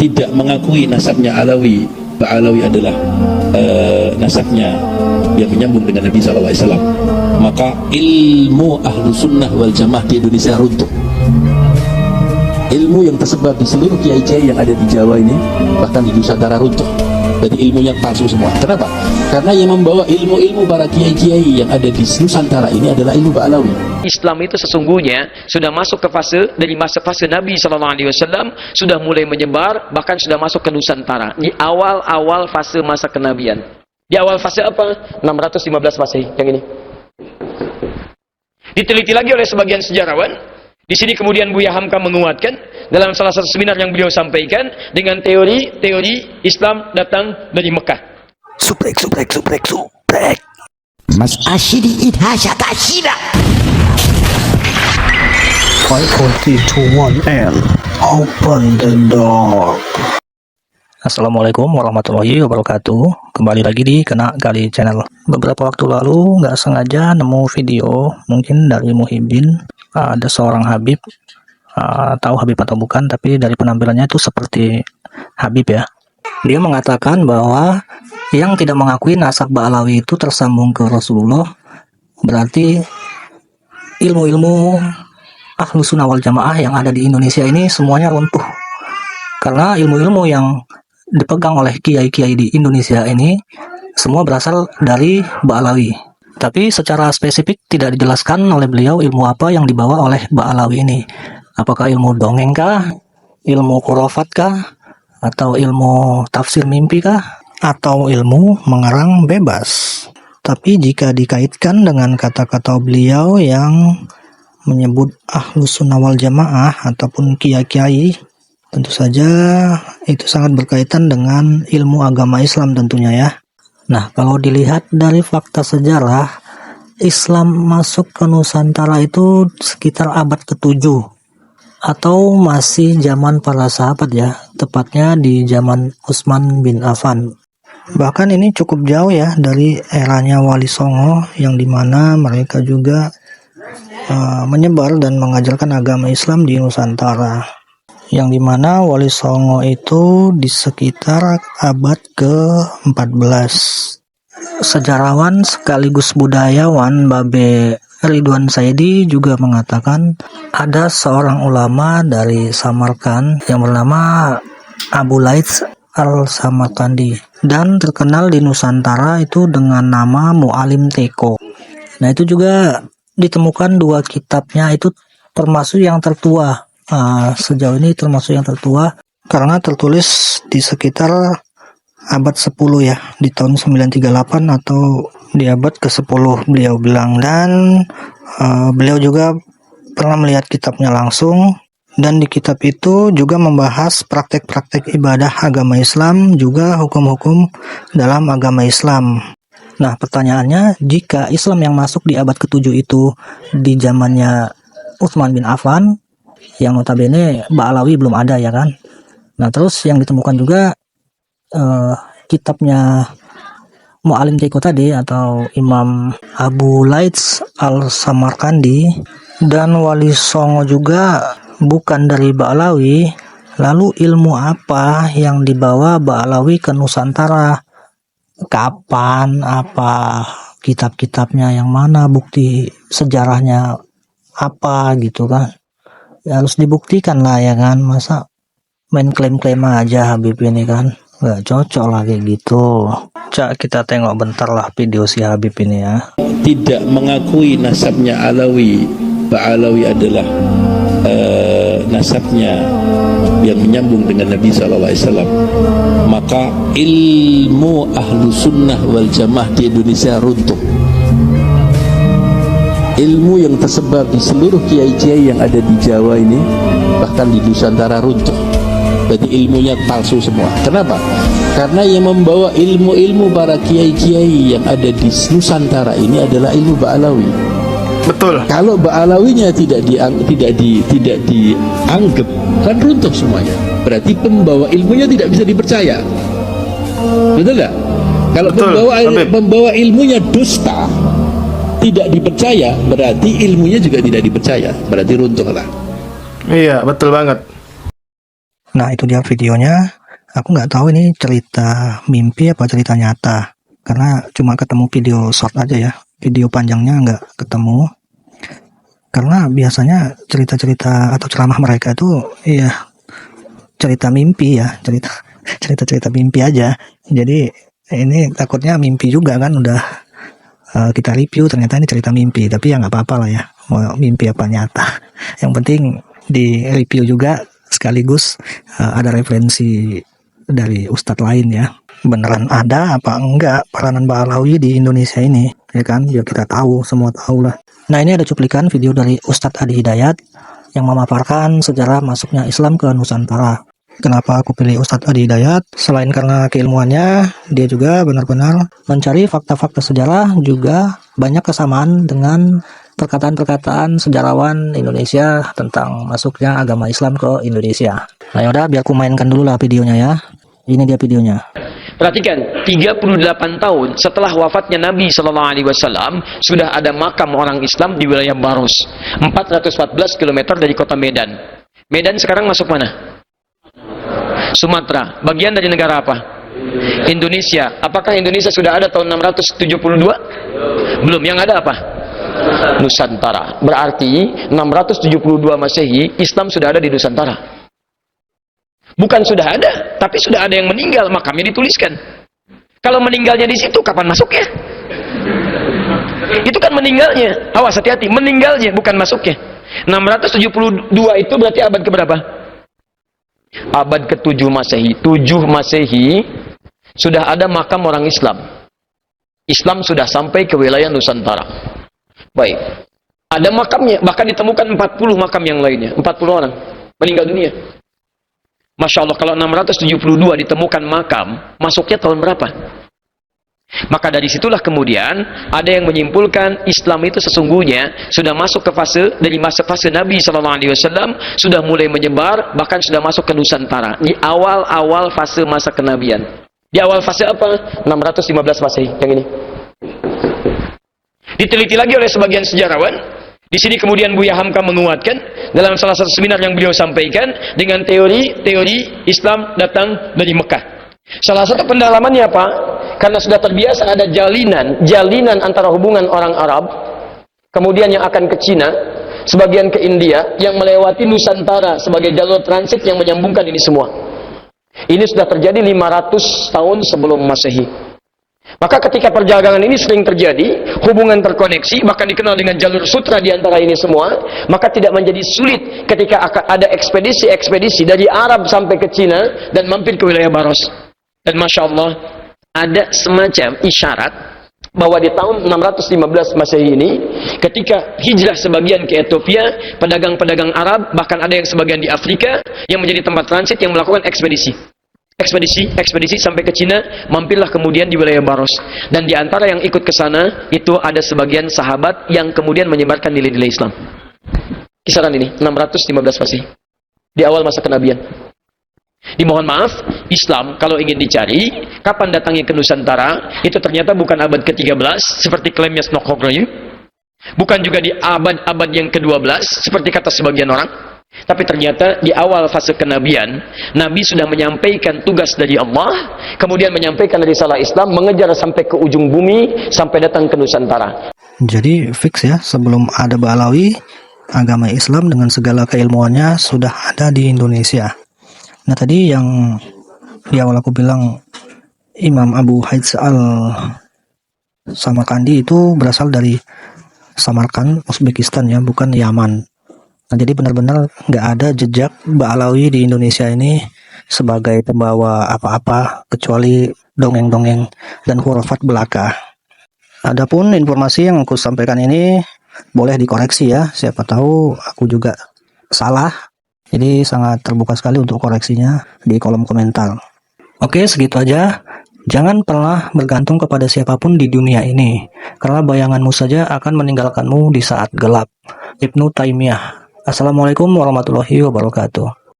tidak mengakui nasabnya Alawi, Alawi adalah nasabnya yang menyambung dengan Nabi SAW, maka ilmu ahlu sunnah wal jamaah di Indonesia runtuh. Ilmu yang tersebar di seluruh kiai-kiai yang ada di Jawa ini, bahkan di Nusantara, runtuh. Jadi ilmunya palsu semua. Kenapa? Karena yang membawa ilmu-ilmu para kiai-kiai yang ada di Nusantara ini adalah ilmu Ba'alawi. Islam itu sesungguhnya sudah masuk ke fase dari fase Nabi SAW, sudah mulai menyebar, bahkan sudah masuk ke Nusantara di awal-awal fase masa kenabian. Di awal fase apa? 615 Masehi yang ini. Diteliti lagi oleh sebagian sejarawan. Di sini kemudian Buya Hamka menguatkan dalam salah satu seminar yang beliau sampaikan dengan teori Islam datang dari Mekah. Suprek. Mas Ashidi Idhasha Tashida. 542-1L. Open the door. Assalamualaikum warahmatullahi wabarakatuh. Kembali lagi di Kena Gali Channel. Beberapa waktu lalu nggak sengaja nemu video mungkin dari Muhyiddin. Ada seorang Habib, tahu Habib atau bukan, tapi dari penampilannya itu seperti Habib ya. Dia mengatakan bahwa yang tidak mengakui nasab Ba'alawi itu tersambung ke Rasulullah, berarti ilmu-ilmu ahlu sunnah wal jamaah yang ada di Indonesia ini semuanya runtuh. Karena ilmu-ilmu yang dipegang oleh kiai-kiai di Indonesia ini semua berasal dari Ba'alawi. Tapi secara spesifik tidak dijelaskan oleh beliau ilmu apa yang dibawa oleh Ba'alawi ini. Apakah ilmu dongeng kah? Ilmu khurafat kah? Atau ilmu tafsir mimpi kah? Atau ilmu mengarang bebas? Tapi jika dikaitkan dengan kata-kata beliau yang menyebut ahlus sunnah wal jamaah ataupun kiai-kiai, tentu saja itu sangat berkaitan dengan ilmu agama Islam tentunya ya. Nah, kalau dilihat dari fakta sejarah, Islam masuk ke Nusantara itu sekitar abad ke-7 atau masih zaman para sahabat ya, tepatnya di zaman Utsman bin Affan. Bahkan ini cukup jauh ya dari eranya Wali Songo yang dimana mereka juga menyebar dan mengajarkan agama Islam di Nusantara. Yang dimana Wali Songo itu di sekitar abad ke-14. Sejarawan sekaligus budayawan Babe Ridwan Saidi juga mengatakan ada seorang ulama dari Samarkand yang bernama Abu Laits Al-Samarkandi dan terkenal di Nusantara itu dengan nama Mu'alim Teko. Nah, itu juga ditemukan dua kitabnya itu termasuk yang tertua. Sejauh ini termasuk yang tertua karena tertulis di sekitar abad 10 ya, di tahun 938 atau di abad ke-10 beliau bilang. Dan beliau juga pernah melihat kitabnya langsung, dan di kitab itu juga membahas praktek-praktek ibadah agama Islam, juga hukum-hukum dalam agama Islam. Nah, pertanyaannya, jika Islam yang masuk di abad ke-7 itu di zamannya Utsman bin Affan, yang notabene Ba'alawi belum ada ya kan. Nah, terus yang ditemukan juga kitabnya Mu'alim Teko tadi atau Imam Abu Laits Al-Samarkandi, dan Wali Songo juga bukan dari Ba'alawi. Lalu ilmu apa yang dibawa Ba'alawi ke Nusantara? Kapan? Apa kitab-kitabnya yang mana? Bukti sejarahnya apa gitu kan? Ya, harus dibuktikan lah ya kan, masa main klaim-klaim aja Habib ini kan nggak cocok lah kayak gitu. Cak, kita tengok bentar lah video si Habib ini ya. Tidak mengakui nasabnya Alawi, Ba'alawi adalah nasabnya yang menyambung dengan Nabi SAW, maka ilmu ahlu sunnah wal jamaah di Indonesia runtuh. Ilmu yang tersebar di seluruh kiai-kiai yang ada di Jawa ini, bahkan di Nusantara, runtuh. Jadi ilmunya palsu semua. Kenapa? Karena yang membawa ilmu-ilmu para kiai-kiai yang ada di Nusantara ini adalah ilmu Ba'alawi. Betul. Kalau Ba'alawinya tidak dianggap, kan runtuh semuanya. Berarti pembawa ilmunya tidak bisa dipercaya. Betul nggak? Kalau pembawa ilmunya dusta, tidak dipercaya, berarti ilmunya juga tidak dipercaya, berarti runtuh lah. Iya, betul banget. Nah, itu dia videonya. Aku nggak tahu ini cerita mimpi apa cerita nyata. Karena cuma ketemu video short aja ya. Video panjangnya nggak ketemu. Karena biasanya cerita-cerita atau ceramah mereka itu ya cerita mimpi ya. Cerita-cerita mimpi aja. Jadi ini takutnya mimpi juga kan udah kita review ternyata ini cerita mimpi. Tapi ya nggak apa-apa lah ya. Mau mimpi apa nyata. Yang penting di review juga sekaligus ada referensi dari ustadz lain ya. Beneran ada apa enggak peranan Mbak Alawi di Indonesia ini, ya kan? Ya kita tahu, semua tahu lah. Nah, ini ada cuplikan video dari Ustadz Adi Hidayat yang memaparkan sejarah masuknya Islam ke Nusantara. Kenapa aku pilih Ustadz Adi Hidayat? Selain karena keilmuannya, dia juga benar-benar mencari fakta-fakta sejarah, juga banyak kesamaan dengan perkataan-perkataan sejarawan Indonesia tentang masuknya agama Islam ke Indonesia. Nah yaudah, biar aku mainkan dulu lah videonya ya. Ini dia videonya. Perhatikan, 38 tahun setelah wafatnya Nabi Shallallahu Alaihi Wasallam sudah ada makam orang Islam di wilayah Baros, 414 km dari kota Medan. Medan sekarang masuk mana? Sumatera. Bagian dari negara apa? Indonesia. Apakah Indonesia sudah ada tahun 672? Belum. Yang ada apa? Nusantara. Berarti 672 Masehi Islam sudah ada di Nusantara. Bukan sudah ada, tapi sudah ada yang meninggal, makamnya dituliskan. Kalau meninggalnya di situ, kapan masuknya? Itu kan meninggalnya. Awas, hati-hati, meninggalnya bukan masuknya. 672 itu berarti abad keberapa? Abad ke-7 Masehi. 7 Masehi sudah ada makam orang Islam. Islam sudah sampai ke wilayah Nusantara. Baik. Ada makamnya, bahkan ditemukan 40 makam yang lainnya. 40 orang meninggal dunia. Masya Allah, kalau 672 ditemukan makam, masuknya tahun berapa? Maka dari situlah kemudian ada yang menyimpulkan Islam itu sesungguhnya sudah masuk ke dari fase Nabi SAW sudah mulai menyebar, bahkan sudah masuk ke Nusantara di awal-awal fase masa kenabian. Di awal fase apa? 615 Masehi yang ini. Diteliti lagi oleh sebagian sejarawan. Di sini kemudian Buya Hamka menguatkan dalam salah satu seminar yang beliau sampaikan dengan teori Islam datang dari Mekah. Salah satu pendalamannya apa? Karena sudah terbiasa ada jalinan antara hubungan orang Arab, kemudian yang akan ke Cina, sebagian ke India, yang melewati Nusantara sebagai jalur transit yang menyambungkan ini semua. Ini sudah terjadi 500 tahun sebelum Masehi. Maka ketika perjalanan ini sering terjadi, hubungan terkoneksi, bahkan dikenal dengan jalur sutra di antara ini semua, maka tidak menjadi sulit ketika ada ekspedisi-ekspedisi dari Arab sampai ke Cina dan mampir ke wilayah Baros. Dan Masya Allah, ada semacam isyarat bahwa di tahun 615 Masehi ini, ketika hijrah sebagian ke Ethiopia, pedagang-pedagang Arab, bahkan ada yang sebagian di Afrika, yang menjadi tempat transit yang melakukan ekspedisi sampai ke Cina, mampirlah kemudian di wilayah Baros. Dan di antara yang ikut ke sana itu ada sebagian sahabat yang kemudian menyebarkan nilai-nilai Islam. Kisaran ini 615 Masehi di awal masa kenabian. Dimohon maaf, Islam kalau ingin dicari kapan datangnya ke Nusantara, itu ternyata bukan abad ke-13 seperti klaimnya Snokhogroyu, bukan juga di abad yang ke-12 seperti kata sebagian orang. Tapi ternyata di awal fase kenabian, Nabi sudah menyampaikan tugas dari Allah, kemudian menyampaikan risalah Islam, mengejar sampai ke ujung bumi, sampai datang ke Nusantara. Jadi fix ya, sebelum ada Ba'alawi, agama Islam dengan segala keilmuannya sudah ada di Indonesia. Nah tadi yang di awal aku bilang Imam Abu Hajj al-Samarkandi itu berasal dari Samarkand, Uzbekistan ya, bukan Yaman. Nah, jadi benar-benar nggak ada jejak Ba'alawi di Indonesia ini sebagai pembawa apa-apa kecuali dongeng-dongeng dan khurafat belaka. Adapun informasi yang aku sampaikan ini boleh dikoreksi ya, siapa tahu aku juga salah. Jadi sangat terbuka sekali untuk koreksinya di kolom komentar. Oke, segitu aja. Jangan pernah bergantung kepada siapapun di dunia ini, karena bayanganmu saja akan meninggalkanmu di saat gelap. Ibnu Taimiyah. Assalamualaikum warahmatullahi wabarakatuh.